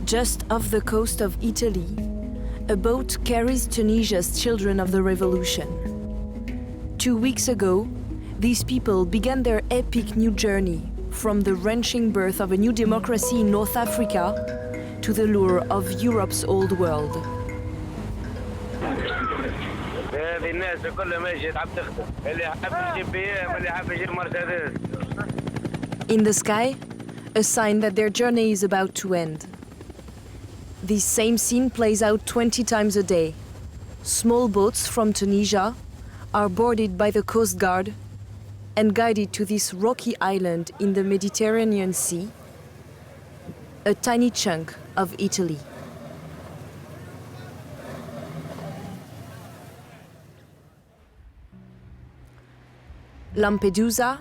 Just off the coast of Italy, a boat carries Tunisia's children of the revolution. 2 weeks ago, these people began their epic new journey from the wrenching birth of a new democracy in North Africa to the lure of Europe's old world. In the sky, a sign that their journey is about to end. This same scene plays out 20 times a day. Small boats from Tunisia are boarded by the Coast Guard and guided to this rocky island in the Mediterranean Sea, a tiny chunk of Italy. Lampedusa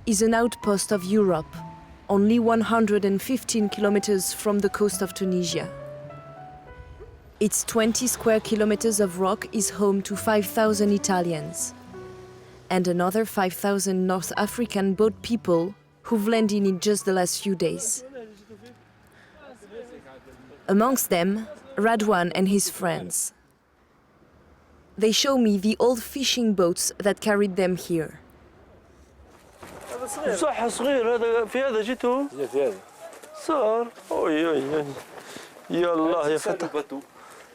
is an outpost of Europe, only 115 kilometers from the coast of Tunisia. Its 20 square kilometers of rock is home to 5,000 Italians and another 5,000 North African boat people who've landed in just the last few days. Amongst them, Radwan and his friends. They show me the old fishing boats that carried them here. صح صغير هذا في هذا جيتوا في هذا صار اوي يا الله يا فتى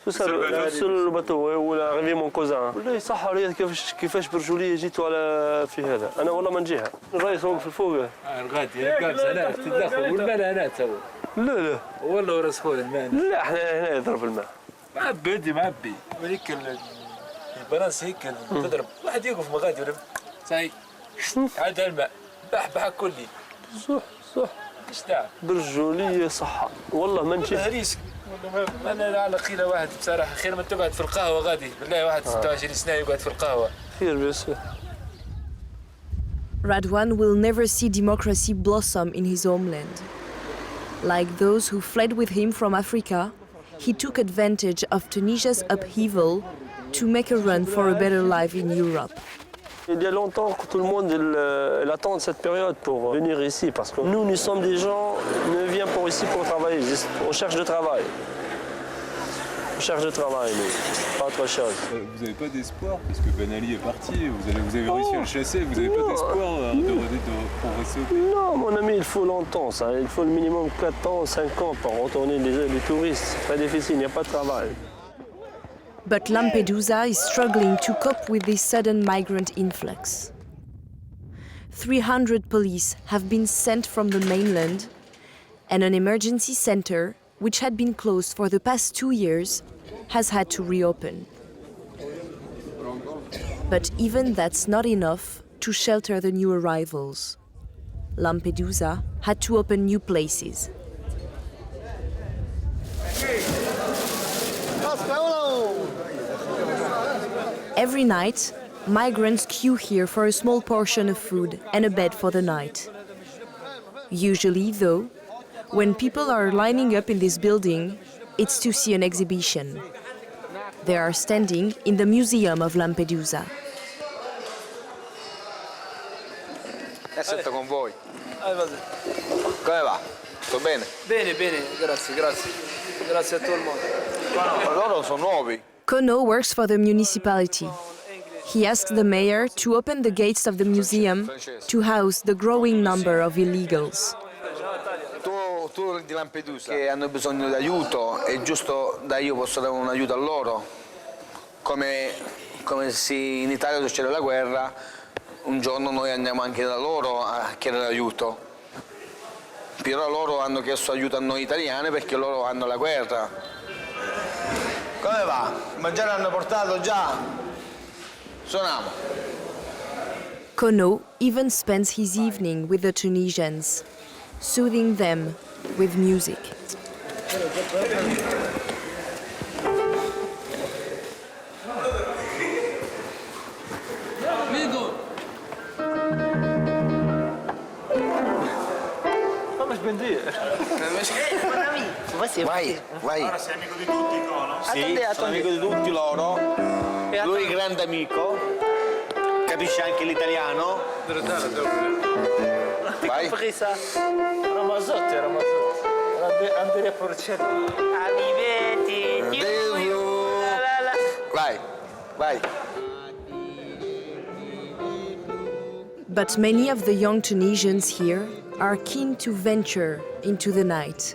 شو صار سل الباتو ولا غير مون كوزان والله صح عليا كيفاش برجوليه جيتوا على في هذا انا والله ما نجيها الرئيس واقف الفوق الغادي قابس انا تدخل والمال انا تو لا والله راس خويا الماء لا احنا هنا يضرب الماء معبي وليك البلاص هيك تضرب واحد يوقف مغادي ولا صاي عاد الماء بح كلي صح ايش تعب برجوليه صح والله ما نجي هريسك والله انا على قيله واحد بصراحه خير من تقعد في القهوه غادي بالله واحد 26 سنه يقعد في القهوه خير بس Radwan will never see democracy blossom in his homeland. Like those who fled with him from Africa, he took advantage of Tunisia's upheaval to make a run for a better life in Europe. Il y a longtemps que tout le monde attend cette période pour venir ici parce que nous sommes des gens qui viennent pour ici pour travailler, on cherche de travail. On cherche de travail, nous, pas autre chose. Vous n'avez pas d'espoir parce que Ben Ali est parti, vous avez réussi à le chasser, vous n'avez pas d'espoir pour rester au pays? Non, mon ami, il faut longtemps, ça. Il faut le minimum 4 ans, 5 ans pour retourner les touristes. C'est très difficile, il n'y a pas de travail. But Lampedusa is struggling to cope with this sudden migrant influx. 300 police have been sent from the mainland, and an emergency center, which had been closed for the past 2 years, has had to reopen. But even that's not enough to shelter the new arrivals. Lampedusa had to open new places. Every night, migrants queue here for a small portion of food and a bed for the night. Usually, though, when people are lining up in this building, it's to see an exhibition. They are standing in the Museum of Lampedusa. Aspetta con voi. Come va? Tutto bene? Bene, grazie. Grazie a tutto il mondo. Loro sono nuovi. Kono works for the municipality. He asked the mayor to open the gates of the museum to house the growing number of illegals. Tu di Lampedusa che hanno bisogno di aiuto, è giusto che io posso dare un aiuto a loro. Come se in Italia succede la guerra, un giorno noi andiamo anche da loro a chiedere aiuto. Però loro hanno chiesto aiuto a noi italiani perché loro hanno la guerra. Come va? Il mangiare hanno portato già? Suoniamo. Kono even spends his evening with the Tunisians, soothing them with music. Vai. Ora sei amico di tutti, Kono? Sì, sono amico di tutti loro. Lui è grande amico, capisce anche l'italiano. Vai. Andrea Porcelli. Vai, vai. But many of the young Tunisians here are keen to venture into the night.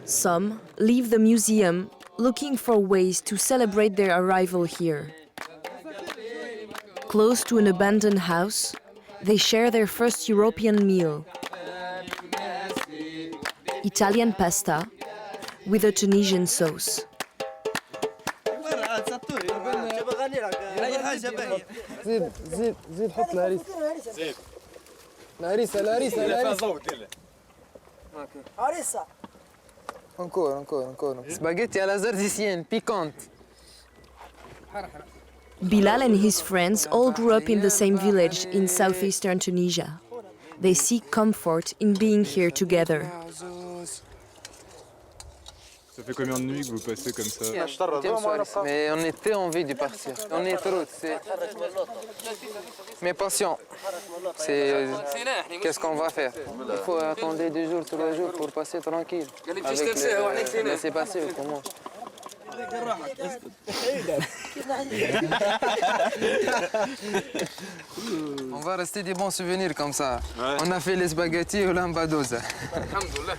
Some leave the museum looking for ways to celebrate their arrival here. Close to an abandoned house, they share their first European meal. Italian pasta with a Tunisian sauce. زيد حط الهريسة الهريسة Encore. Spaghetti à la sardisienne, piquante. Bilal and his friends all grew up in the same village in southeastern Tunisia. They seek comfort in being here together. Ça fait combien de nuits que vous passez comme ça? Mais on était envie de partir. On est trop. Mais patient. Qu'est-ce qu'on va faire? Il faut attendre 2 jours, 3 jours pour passer tranquille. Laissez passer, comment? On va rester des bons souvenirs comme ça. Ouais. On a fait les spaghettis au lambadosa. Alhamdoulilah.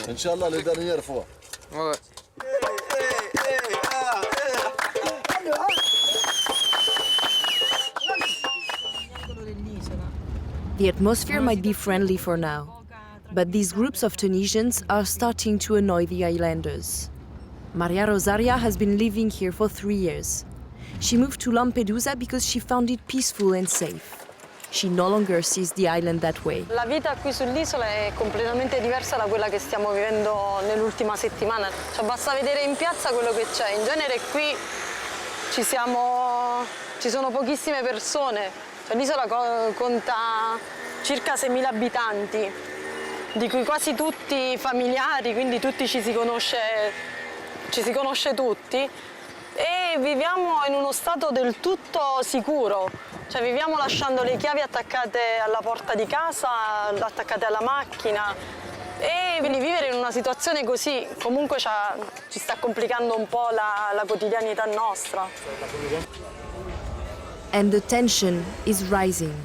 Inch'Allah, la dernière fois. Ouais. The atmosphere might be friendly for now, but these groups of Tunisians are starting to annoy the islanders. Maria Rosaria has been living here for 3 years. She moved to Lampedusa because she found it peaceful and safe. She no longer sees the island that way. La vita qui sull'isola è completamente diversa da quella che stiamo vivendo nell'ultima settimana. Cioè, basta vedere in piazza quello che c'è. In genere qui ci sono pochissime persone. Cioè, l'isola conta circa 6.000 abitanti, di cui quasi tutti familiari, quindi tutti ci si conosce tutti. E viviamo in uno stato del tutto sicuro, cioè viviamo lasciando le chiavi attaccate alla porta di casa, attaccate alla macchina, e quindi vivere in una situazione così comunque ci sta complicando un po' la quotidianità nostra. And the tension is rising.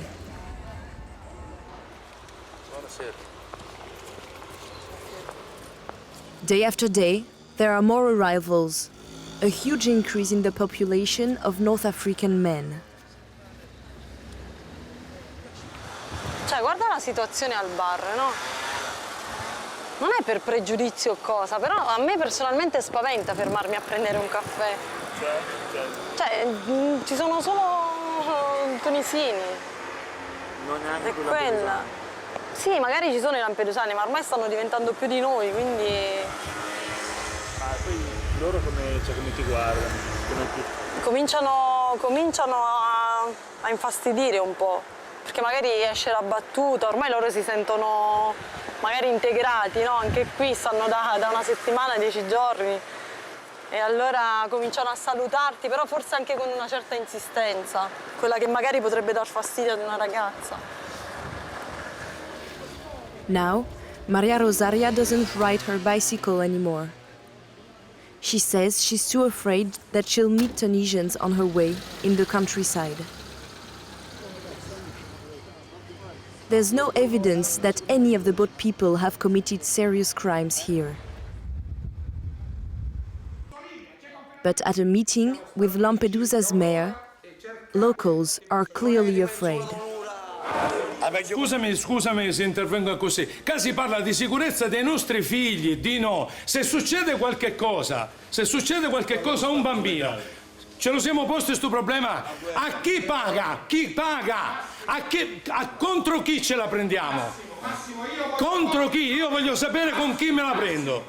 Day after day, there are more arrivals. A huge increase in the population of North African men. Cioè, guarda la situazione al bar, no? Non è per pregiudizio o cosa, però a me personalmente spaventa fermarmi a prendere un caffè. Cioè, ci sono solo tunisini. Non è anche è quella. Sì, magari ci sono i lampedusani, ma ormai stanno diventando più di noi, quindi... Poi loro come ti guardano? Cominciano a infastidire un po', perché magari esce la battuta, ormai loro si sentono magari integrati, no? Anche qui stanno da una settimana, 10 giorni, e allora cominciano a salutarti, però forse anche con una certa insistenza, quella che magari potrebbe dar fastidio ad una ragazza. Now, Maria Rosaria doesn't ride her bicycle anymore. She says she's too afraid that she'll meet Tunisians on her way in the countryside. There's no evidence that any of the boat people have committed serious crimes here. But at a meeting with Lampedusa's mayor, locals are clearly afraid. Scusami se intervengo così. Qua si parla di sicurezza dei nostri figli, di no. Se succede qualche cosa a un bambino, ce lo siamo posti questo problema. A chi paga? Chi paga? Contro chi ce la prendiamo? Contro chi? Io voglio sapere con chi me la prendo.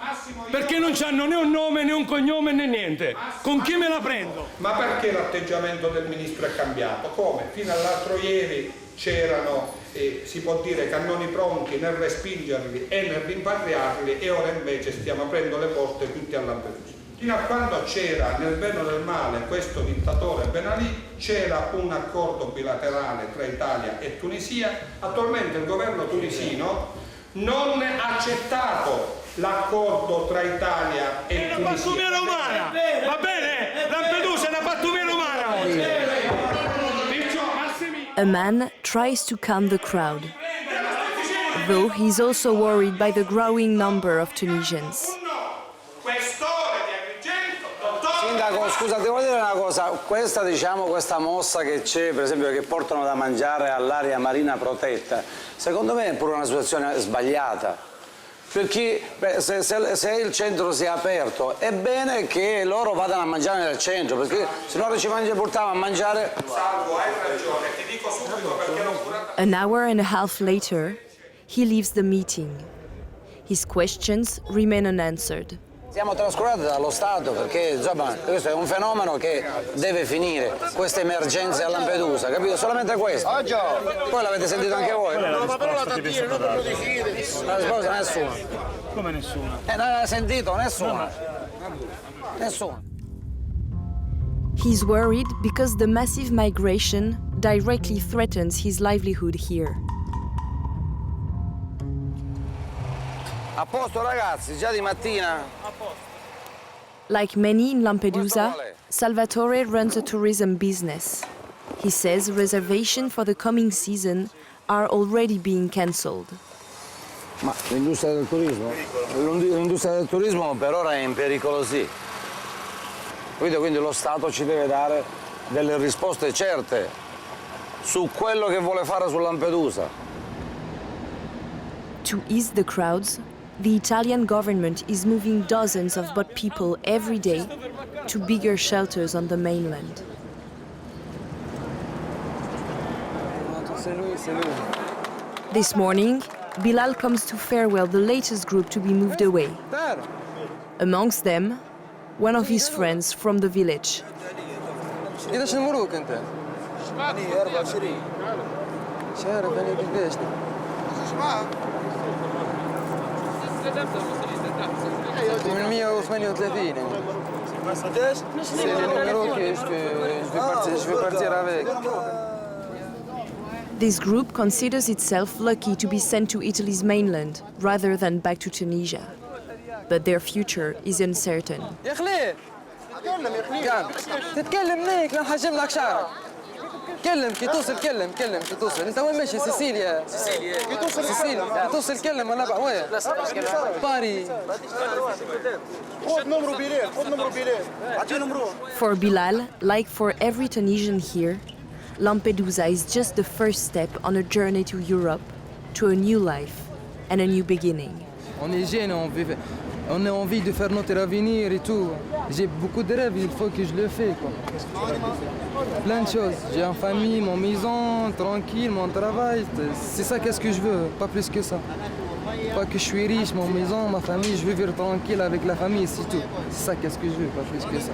Perché non c'hanno né un nome, né un cognome, né niente. Con chi me la prendo? Ma perché l'atteggiamento del ministro è cambiato? Come? Fino all'altro ieri c'erano, si può dire, cannoni pronti nel respingerli e nel rimpatriarli, e ora invece stiamo aprendo le porte tutti a Lampedusa. Fino a quando c'era, nel bene o nel male, questo dittatore Ben Ali, c'era un accordo bilaterale tra Italia e Tunisia. Attualmente il governo tunisino non ha accettato l'accordo tra Italia e Tunisia. È una pattumiera umana, va bene? Lampedusa è una pattumiera umana. A man tries to calm the crowd, though he's also worried by the growing number of Tunisians. Sindaco, scusa, devo dire una cosa, questa mossa che c'è, per esempio, che portano da mangiare all'area marina protetta, secondo me è pure una situazione sbagliata, perché se il centro si è aperto è bene che loro vadano a mangiare nel centro, perché se no ci portiamo a mangiare... Salvo, hai ragione, ti dico subito perché l'ho curata. An hour and a half later, he leaves the meeting. His questions remain unanswered. Siamo trascurati dallo Stato perché insomma, questo è un fenomeno che deve finire, queste emergenze a Lampedusa, capito? Solamente questo. Poi l'avete sentito anche voi? La risposta nessuno. Come nessuno? Non l'ha sentito nessuno. Nessuno. He's worried because the massive migration directly threatens his livelihood here. A posto ragazzi, già di mattina? Like many in Lampedusa, Salvatore runs a tourism business. He says reservations for the coming season are already being cancelled. Ma l'industria del turismo? L'industria del turismo per ora è in pericolo, sì. Quindi lo Stato ci deve dare delle risposte certe su quello che vuole fare su Lampedusa. To ease the crowds, the Italian government is moving dozens of boat people every day to bigger shelters on the mainland. This morning, Bilal comes to farewell the latest group to be moved away. Amongst them, one of his friends from the village. من 138 C'est le numéro que je vais partir avec. This group considers itself lucky to be sent to Italy's mainland rather than back to Tunisia. But their future is uncertain. يا خليه تتكلم هيك لنحجم لك شعرك كلم كي توصل كلم كي توصل انت وين ماشي سيسيليا كي توصل كلم انا بقى وين باري For Bilal, like for every Tunisian here, Lampedusa is just the first step on a journey to Europe, to a new life and a new beginning. On est jeune, on a envie de faire notre avenir et tout. J'ai beaucoup de rêves, il faut que je le fasse. Plein de choses. J'ai une famille, mon maison, tranquille, mon travail. C'est ça qu'est-ce que je veux, pas plus que ça. Pas que je suis riche, mon maison, ma famille, je veux vivre tranquille avec la famille, c'est tout. C'est ça qu'est-ce que je veux, pas plus que ça.